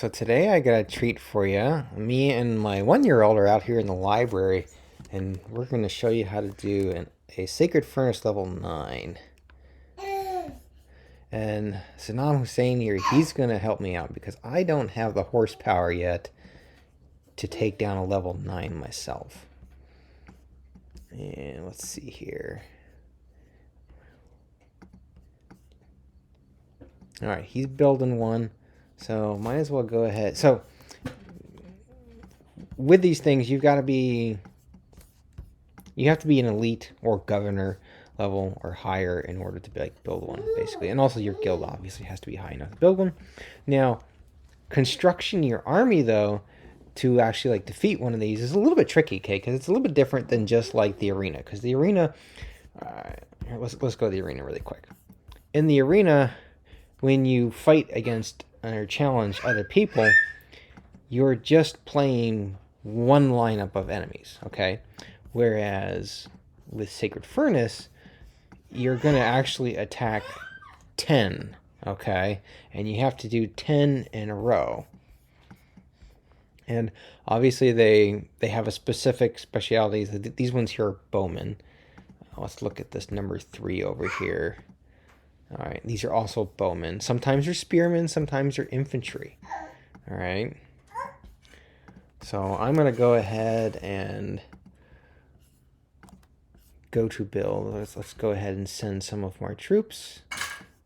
So today I got a treat for you. Me and my 1-year-old are out here in the library, and we're going to show you how to do a Sacred Furnace level 9. And Saddam Hussein here, he's going to help me out because I don't have the horsepower yet to take down a level 9 myself. And let's see here. Alright, he's building one, so might as well go ahead. So, with these things, you have to be an elite or governor level or higher in order to build one, basically. And also your guild obviously has to be high enough to build one. Now, construction your army, though, to actually defeat one of these is a little bit tricky, okay? Because it's a little bit different than just like the arena. Because the arena, let's go to the arena really quick. In the arena, when you fight against or challenge other people, you're just playing one lineup of enemies, okay? Whereas with Sacred Furnace, you're going to actually attack 10, okay? And you have to do 10 in a row. And obviously they have a specific specialties. These ones here are bowmen. Let's look at this number 3 over here. All right, these are also bowmen. Sometimes they're spearmen, sometimes they're infantry. All right. So I'm going to go ahead and go to build. Let's go ahead and send some of my troops,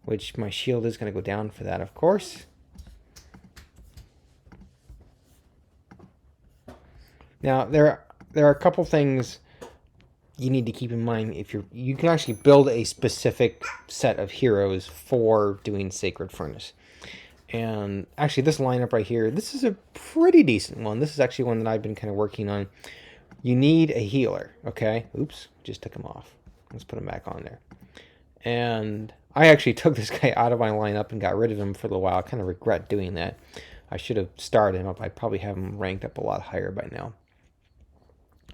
which my shield is going to go down for that, of course. Now, there are a couple things you need to keep in mind if you can actually build a specific set of heroes for doing Sacred Furnace. And actually this lineup right here, this is a pretty decent one. This is actually one that I've been kind of working on. You need a healer, okay? Oops, just took him off. Let's put him back on there. And I actually took this guy out of my lineup and got rid of him for a little while. I kind of regret doing that. I should have started him up. I probably have him ranked up a lot higher by now.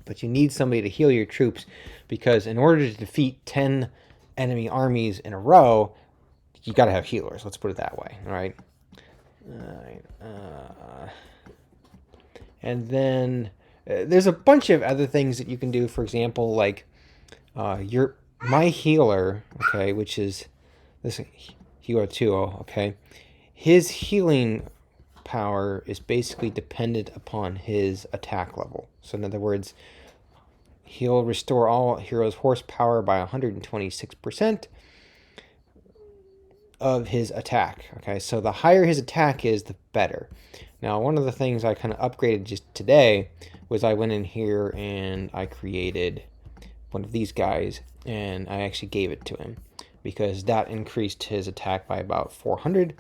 But you need somebody to heal your troops because in order to defeat 10 enemy armies in a row, you got to have healers. Let's put it that way, all right? And then there's a bunch of other things that you can do. For example, like my healer, okay, which is this Hero 2, okay, his healing power is basically dependent upon his attack level. So in other words, he'll restore all heroes' horsepower by 126% of his attack. Okay, so the higher his attack is, the better. Now, one of the things I kind of upgraded just today was I went in here and I created one of these guys and I actually gave it to him because that increased his attack by about 400.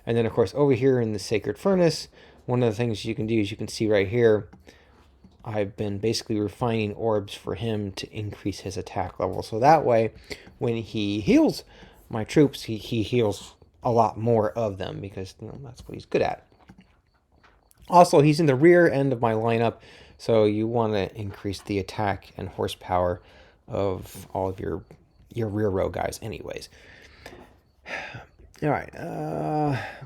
And then, of course, over here in the Sacred Furnace, one of the things you can do is you can see right here, I've been basically refining orbs for him to increase his attack level. So that way, when he heals my troops, he heals a lot more of them because that's what he's good at. Also, he's in the rear end of my lineup, so you want to increase the attack and horsepower of all of your rear row guys anyways. All right,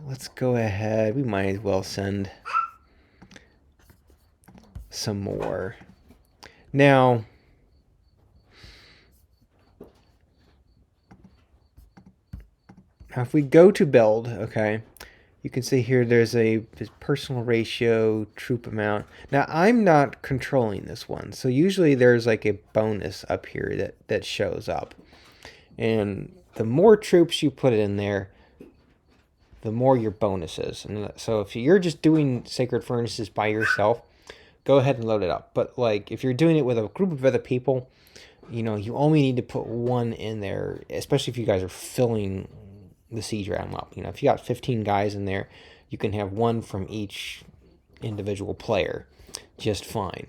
let's go ahead. We might as well send some more. Now, if we go to build, okay, you can see here there's a personal ratio, troop amount. Now, I'm not controlling this one, so usually there's like a bonus up here that shows up. And the more troops you put in there, the more your bonus is. And so if you're just doing Sacred Furnaces by yourself, go ahead and load it up. But like if you're doing it with a group of other people, you only need to put one in there, especially if you guys are filling the siege ram up. If you got 15 guys in there, you can have one from each individual player just fine.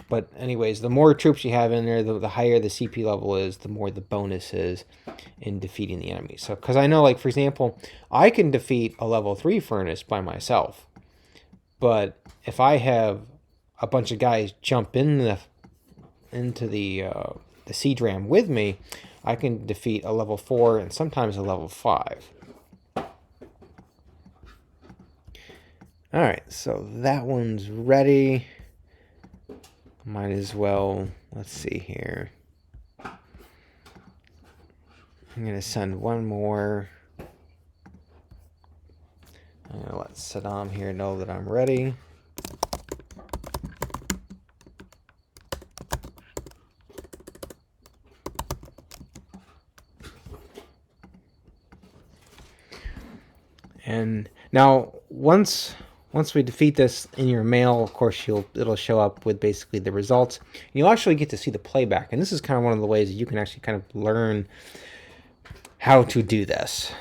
But anyways, the more troops you have in there, the higher the CP level is, the more the bonus is in defeating the enemy. So, because I know, like, for example, I can defeat a level 3 furnace by myself. But if I have a bunch of guys jump into the siege ram with me, I can defeat a level 4 and sometimes a level 5. All right, so that one's ready. Might as well, let's see here. I'm gonna send one more. I'm gonna let Saddam here know that I'm ready. And now once we defeat this in your mail, of course it'll show up with basically the results. And you'll actually get to see the playback. And this is kind of one of the ways that you can actually kind of learn how to do this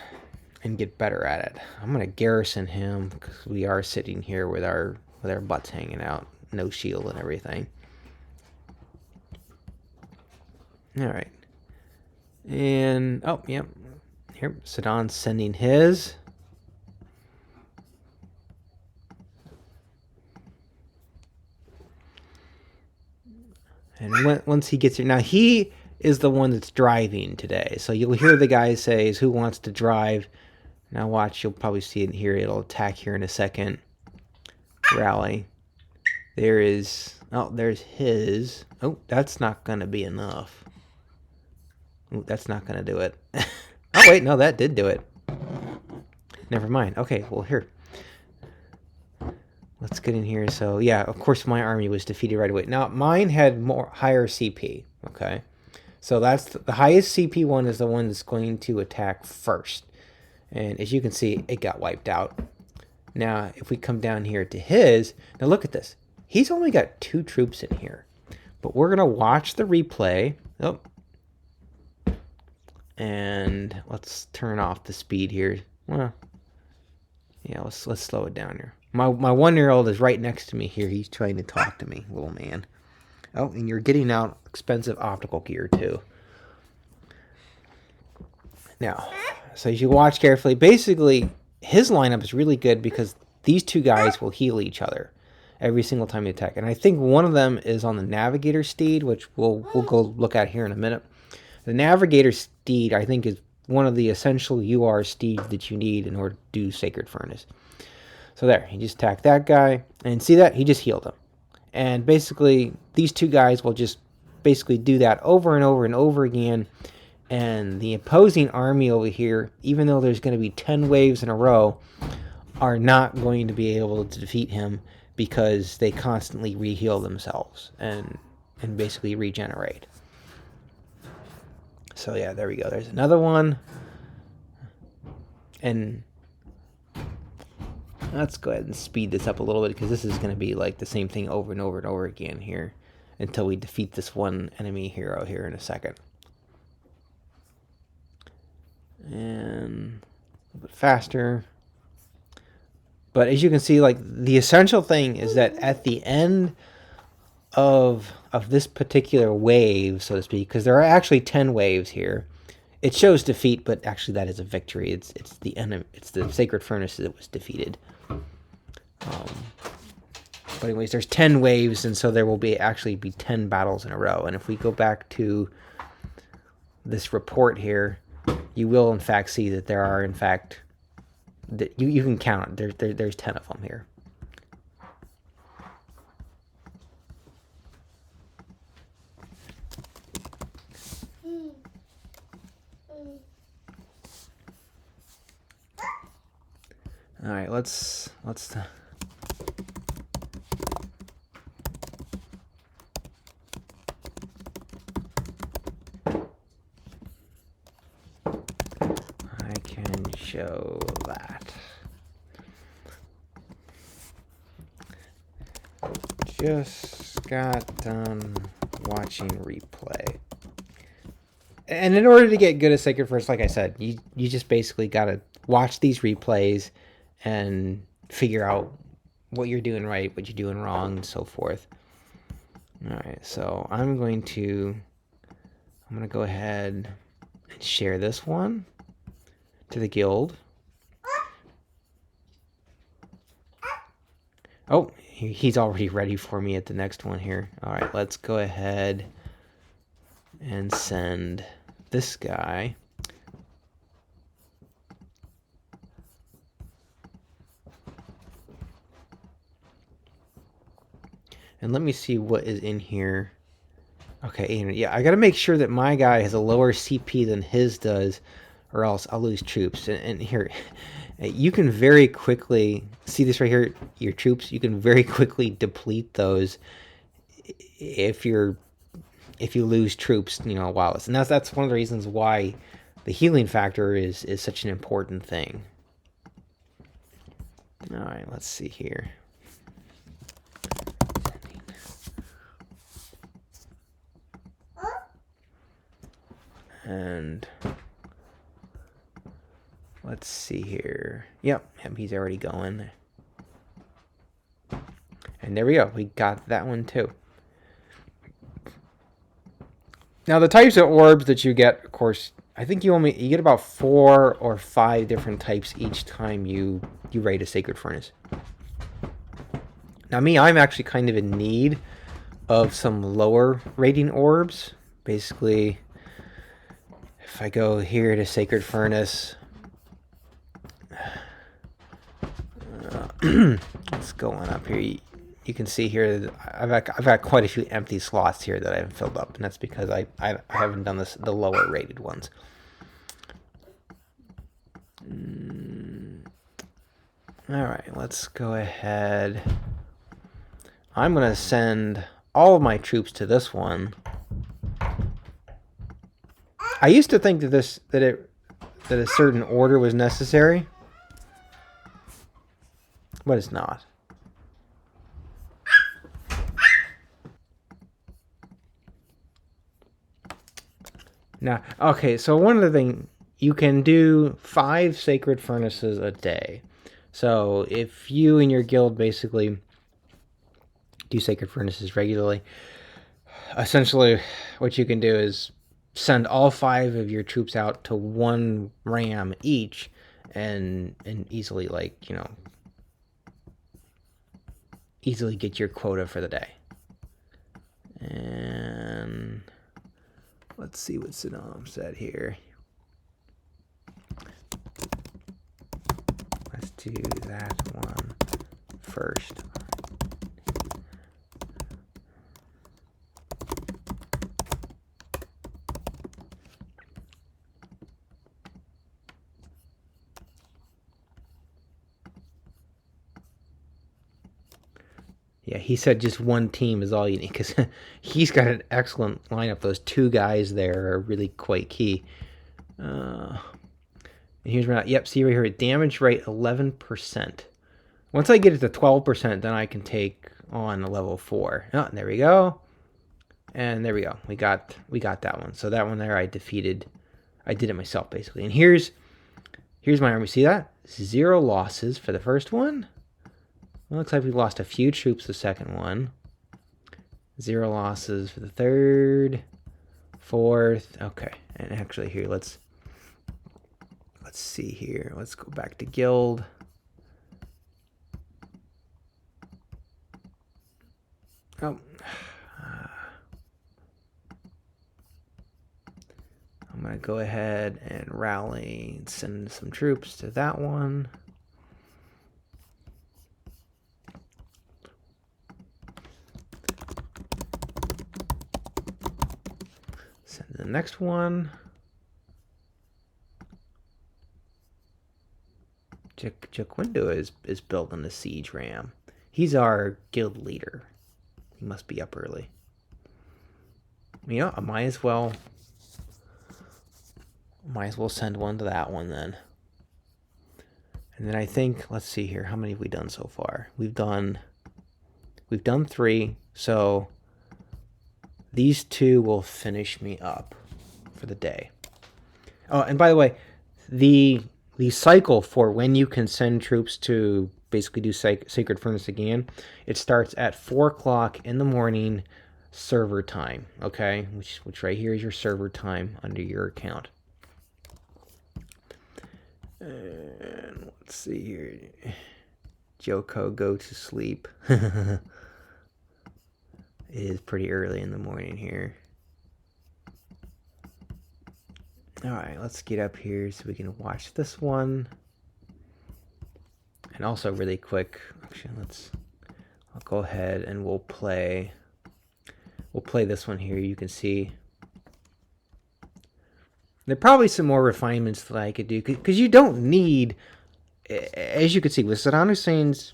and get better at it. I'm gonna garrison him because we are sitting here with our butts hanging out, no shield and everything. All right. And oh, yep. Here, Saddam's sending his. And once he gets here, now he is the one that's driving today. So you'll hear the guy say, "Who wants to drive?" Now watch, you'll probably see it here. It'll attack here in a second. Rally. There is. Oh, there's his. Oh, that's not gonna be enough. Oh, that's not gonna do it. Oh wait, no, that did do it. Never mind. Okay, well here. Let's get in here. So yeah, of course my army was defeated right away. Now mine had higher CP. Okay, so that's the highest CP one is the one that's going to attack first. And as you can see, it got wiped out. Now if we come down here to his, now look at this. He's only got 2 troops in here, but we're gonna watch the replay. Oh, and let's turn off the speed here. Well, yeah, let's slow it down here. My 1-year-old is right next to me here. He's trying to talk to me, little man. Oh, and you're getting out expensive optical gear too. Now, so as you watch carefully, basically his lineup is really good because these 2 guys will heal each other every single time you attack. And I think one of them is on the Navigator Steed, which we'll go look at here in a minute. The Navigator Steed, I think, is one of the essential UR steeds that you need in order to do Sacred Furnace. So there, he just attacked that guy, and see that? He just healed him. And basically, these 2 guys will just basically do that over and over and over again. And the opposing army over here, even though there's going to be 10 waves in a row, are not going to be able to defeat him because they constantly re-heal themselves and basically regenerate. So yeah, there we go. There's another one. And let's go ahead and speed this up a little bit because this is going to be like the same thing over and over and over again here until we defeat this one enemy hero here in a second. And a little bit faster. But as you can see, like the essential thing is that at the end of this particular wave, so to speak, because there are actually 10 waves here, it shows defeat, but actually that is a victory. It's the enemy. It's the Sacred Furnace that was defeated. But anyways, there's 10 waves, and so there will actually be 10 battles in a row. And if we go back to this report here, you will in fact see that there are in fact that you can count it. There's 10 of them here. All right, let's I can show that. Just got done watching replay. And in order to get good at Sacred Furnace, like I said, you just basically got to watch these replays and figure out what you're doing right, what you're doing wrong, and so forth. All right, so I'm going to go ahead and share this one to the guild. Oh, he's already ready for me at the next one here. All right, let's go ahead and send this guy. And let me see what is in here. Okay, and yeah, I got to make sure that my guy has a lower CP than his does, or else I'll lose troops. And here, you can very quickly see this right here. Your troops, you can very quickly deplete those if you lose troops, you know, while it's, and that's one of the reasons why the healing factor is such an important thing. All right, let's see here. And let's see here. Yep, he's already going. And there we go. We got that one too. Now the types of orbs that you get, of course, I think you get about 4 or 5 different types each time you raid a Sacred Furnace. Now me, I'm actually kind of in need of some lower rating orbs. Basically, if I go here to Sacred Furnace, let's go on up here. You can see here I've got quite a few empty slots here that I haven't filled up, and that's because I haven't done the lower rated ones. All right, let's go ahead. I'm gonna send all of my troops to this one. I used to think that a certain order was necessary, but it's not. Now, okay, so one of the things, you can do 5 Sacred Furnaces a day. So if you and your guild basically do Sacred Furnaces regularly, essentially what you can do is send all 5 of your troops out to one ram each, and easily, like, you know, easily get your quota for the day. And let's see what Saddam said here. Let's do that one first. Yeah, he said just one team is all you need, because he's got an excellent lineup. Those 2 guys there are really quite key. And here's my, yep, see right here, damage rate 11%. Once I get it to 12%, then I can take on a level 4. Oh, and there we go. And there we go. We got that one. So that one there I did it myself basically. And here's my army. See that? 0 losses for the first one. Well, looks like we lost a few troops the second one. 0 losses for the third, fourth. Okay, and actually here, let's see here. Let's go back to guild. Oh, I'm gonna go ahead and rally and send some troops to that one. The next one, Jaquinto is building a siege ram. He's our guild leader. He must be up early. You know, I might as well send one to that one then. And then I think, let's see here, how many have we done so far? We've done 3, so these 2 will finish me up for the day. Oh, and by the way, the cycle for when you can send troops to basically do Sacred Furnace again, it starts at 4 o'clock in the morning server time, okay? Which right here is your server time under your account. And let's see here. Joko, go to sleep. It is pretty early in the morning here. Alright, let's get up here so we can watch this one. And also really quick, actually I'll go ahead and we'll play this one here. You can see there are probably some more refinements that I could do, because you don't need, as you can see with Saddam Hussein's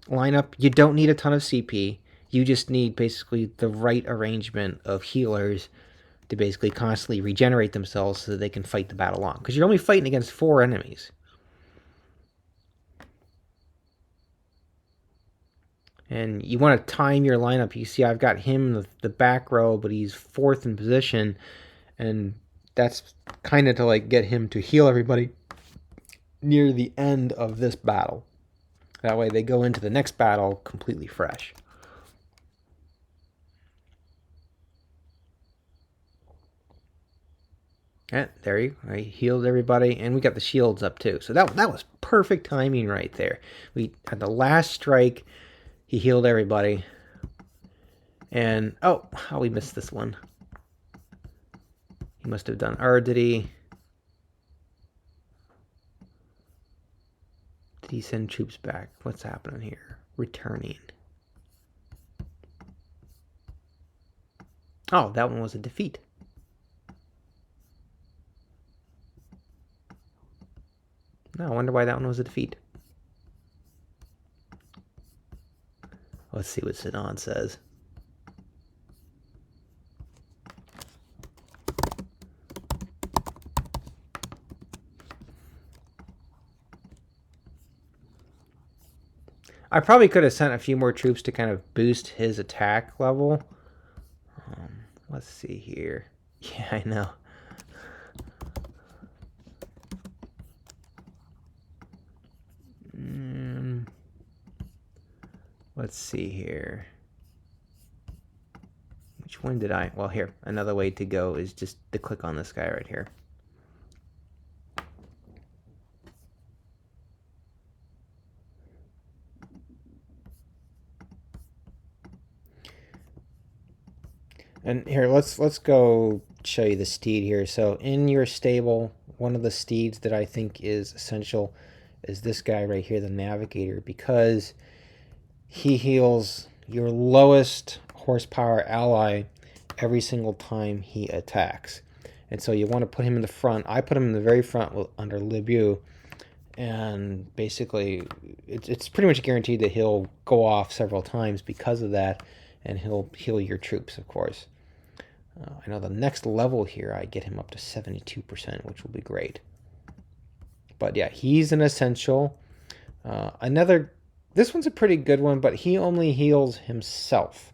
lineup, you don't need a ton of CP. You just need basically the right arrangement of healers to basically constantly regenerate themselves so that they can fight the battle on, because you're only fighting against 4 enemies. And you want to time your lineup. You see I've got him in the back row, but he's 4th in position, and that's kind of to like get him to heal everybody near the end of this battle. That way they go into the next battle completely fresh. Yeah, there you go. I healed everybody, and we got the shields up too. So that was perfect timing right there. We had the last strike, he healed everybody. And oh, how we missed this one. He must have done, or did he send troops back? What's happening here? Returning. Oh, that one was a defeat. No, I wonder why that one was a defeat. Let's see what Sinan says. I probably could have sent a few more troops to kind of boost his attack level. Let's see here. Yeah, I know. Let's see here. Which one did I? Well, here. Another way to go is just to click on this guy right here. And here, let's go show you the steed here. So in your stable, one of the steeds that I think is essential is this guy right here, the Navigator, because he heals your lowest horsepower ally every single time he attacks. And so you want to put him in the front. I put him in the very front under Libu, and basically it's pretty much guaranteed that he'll go off several times because of that, and he'll heal your troops, of course. I know the next level here, I get him up to 72%, which will be great. But yeah, he's an essential. This one's a pretty good one, but he only heals himself.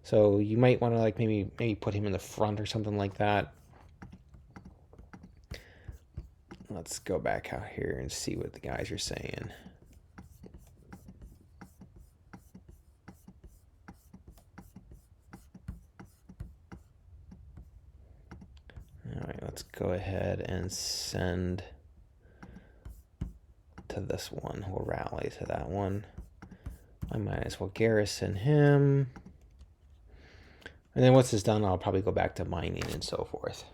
So you might want to like maybe put him in the front or something like that. Let's go back out here and see what the guys are saying. All right, let's go ahead and send to this one. We'll rally to that one. I might as well garrison him. And then once it's done, I'll probably go back to mining and so forth.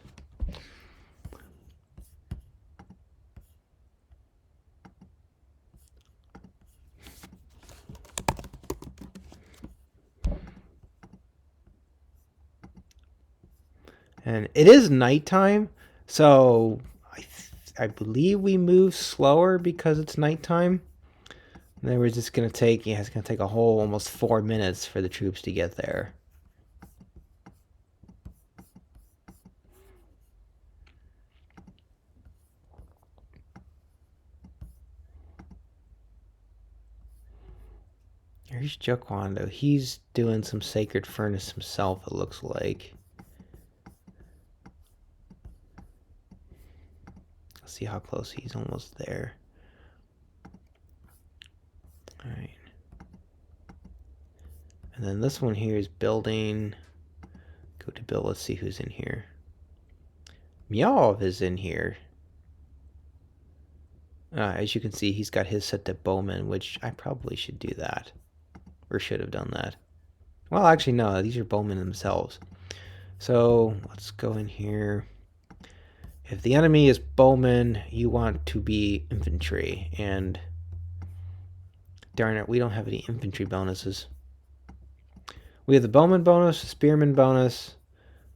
And it is nighttime, so I believe we move slower because it's nighttime. And then we're just gonna take, it's gonna take a whole almost 4 minutes for the troops to get there. Here's Joquando. He's doing some Sacred Furnace himself, it looks like. See how close he's almost there. All right. And then this one here is building. Go to build. Let's see who's in here. Meowv is in here. As you can see, he's got his set to Bowman, which I probably should do that. Or should have done that. Well, actually, no. These are Bowmen themselves. So let's go in here. If the enemy is bowman, you want to be infantry, and darn it, we don't have any infantry bonuses. We have the bowman bonus, the spearman bonus,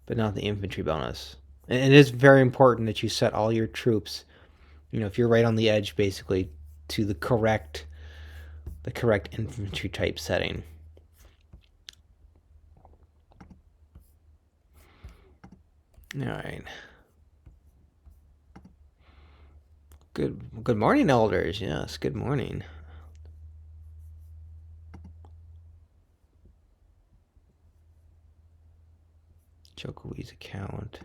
but not the infantry bonus. And it is very important that you set all your troops, if you're right on the edge, basically, to the correct infantry type setting. All right. Good morning, elders. Yes, good morning. Chokui's account.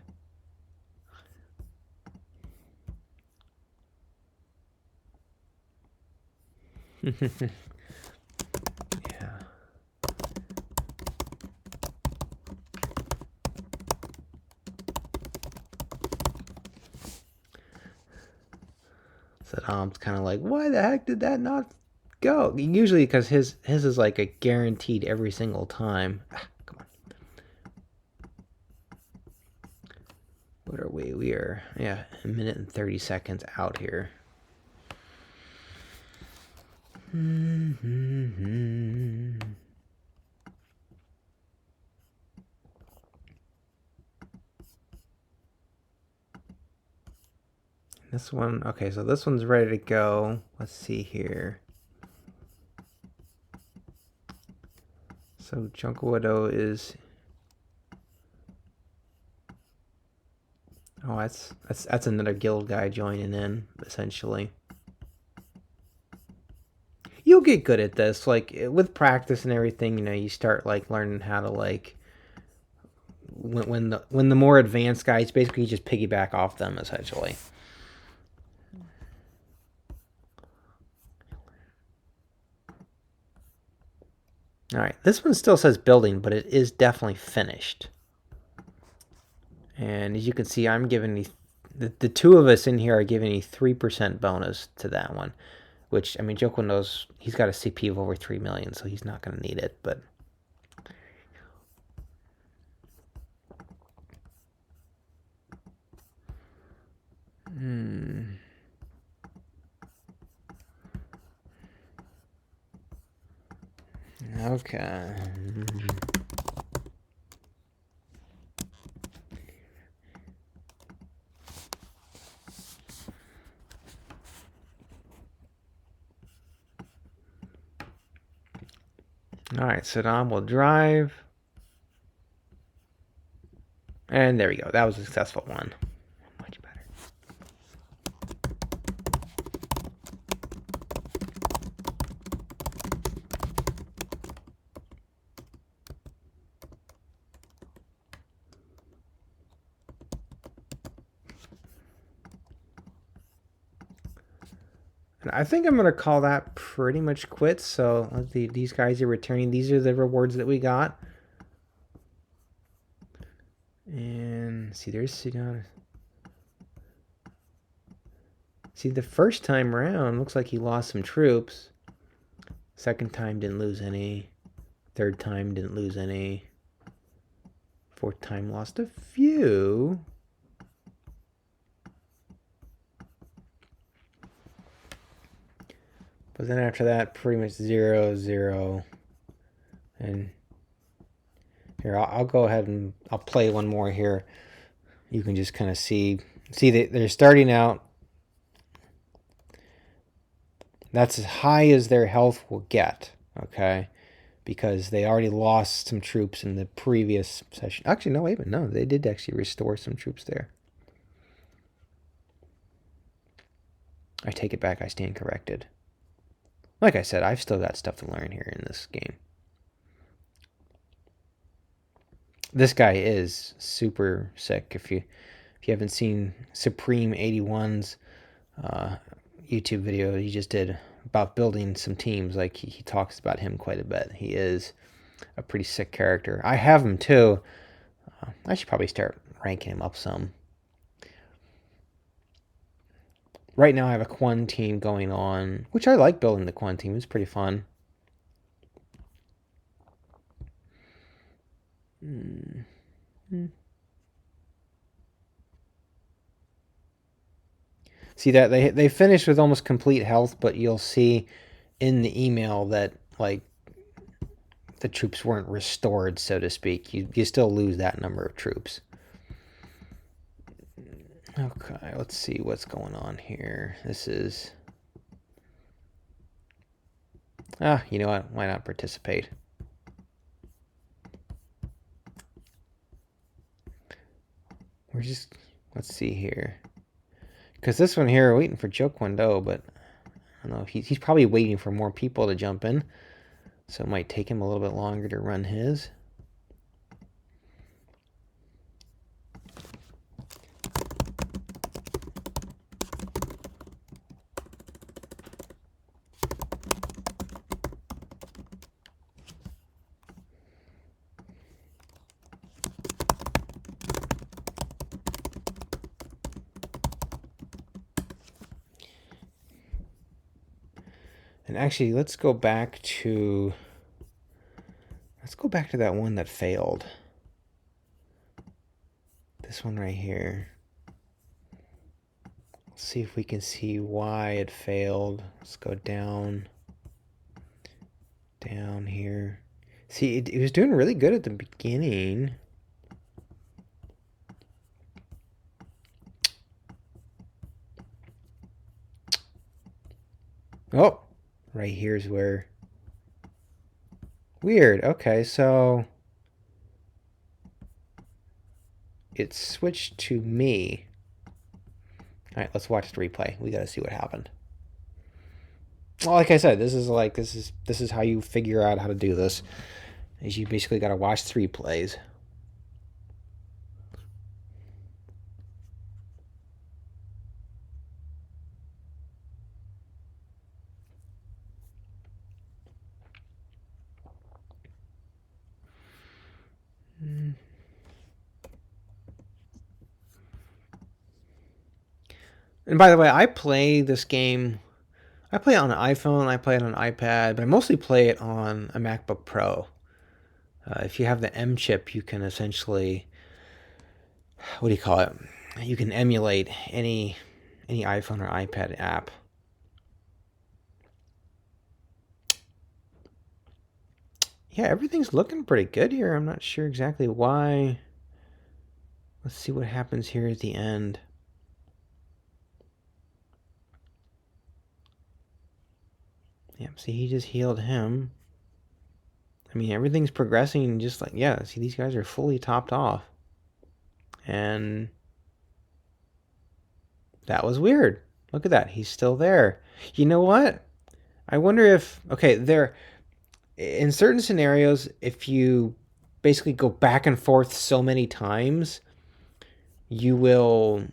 Yeah. Saddam's kind of like, why the heck did that not go? Usually because his is like a guaranteed every single time. Come on. What are we? We are, yeah, a minute and 30 seconds out here. This one, okay, so this one's ready to go. Let's see here. So Junkwado is... Oh, that's another guild guy joining in, essentially. You'll get good at this, like with practice and everything. You start like learning how to like when the more advanced guys, basically you just piggyback off them essentially. All right, this one still says building, but it is definitely finished. And as you can see, I'm giving the two of us in here are giving a 3% bonus to that one, which, I mean, Joko knows he's got a CP of over 3 million, so he's not going to need it, but... Okay. All right, Saddam will drive. And there we go. That was a successful one. Much better. And I think I'm going to call that pretty much quits. So these guys are returning. These are the rewards that we got. And see, there's Sudan. See, the first time around, looks like he lost some troops. Second time, didn't lose any. Third time, didn't lose any. Fourth time, lost a few. But then after that, pretty much 0, 0. And here, I'll go ahead and I'll play one more here. You can just kind of see they're starting out. That's as high as their health will get, okay? Because they already lost some troops in the previous session. Actually, no, wait a minute. No, they did actually restore some troops there. I take it back. I stand corrected. Like I said, I've still got stuff to learn here in this game. This guy is super sick. If you haven't seen Supreme 81's YouTube video he just did about building some teams, like he talks about him quite a bit. He is a pretty sick character. I have him too. I should probably start ranking him up some. Right now I have a Quan team going on, which I like building the Quan team. It's pretty fun. See that they finished with almost complete health, but you'll see in the email that like the troops weren't restored, so to speak. You still lose that number of troops. Okay, let's see what's going on here. This is... you know what? Why not participate? We're just... Let's see here. Because this one here, we're waiting for Jokwando, but I don't know. He's probably waiting for more people to jump in. So it might take him a little bit longer to run his. And actually, let's go back to that one that failed. This one right here. Let's see if we can see why it failed. Let's go down here. See, it was doing really good at the beginning. Oh, right here's where... Weird. Okay, so it switched to me. All right, let's watch the replay. We got to see what happened. Well, like I said, this is how you figure out how to do this. Is you basically got to watch 3 plays. And by the way, I play this game. I play it on an iPhone, I play it on an iPad, but I mostly play it on a MacBook Pro. If you have the M chip, you can essentially, what do you call it? You can emulate any iPhone or iPad app. Yeah, everything's looking pretty good here. I'm not sure exactly why. Let's see what happens here at the end. Yep, see, he just healed him. I mean, everything's progressing just like, yeah, see, these guys are fully topped off. And that was weird. Look at that. He's still there. You know what? I wonder if, okay, in certain scenarios, if you basically go back and forth so many times, you will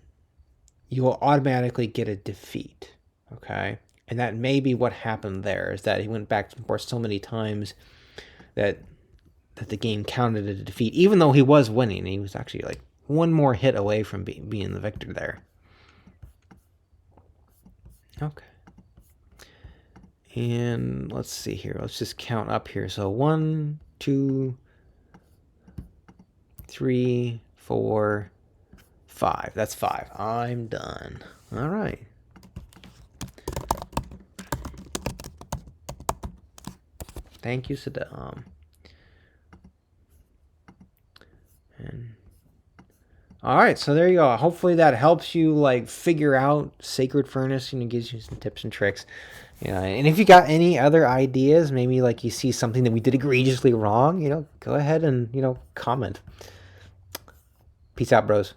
automatically get a defeat. Okay? And that may be what happened there, is that he went back and forth so many times that the game counted as a defeat, even though he was winning. He was actually like one more hit away from being the victor there. Okay. And let's see here. Let's just count up here. So 1, 2, 3, 4, 5. That's 5. I'm done. All right. Thank you, Saddam. And all right, so there you go. Hopefully that helps you like figure out Sacred Furnace, and it gives you some tips and tricks. And if you got any other ideas, maybe like you see something that we did egregiously wrong, go ahead and comment. Peace out, bros.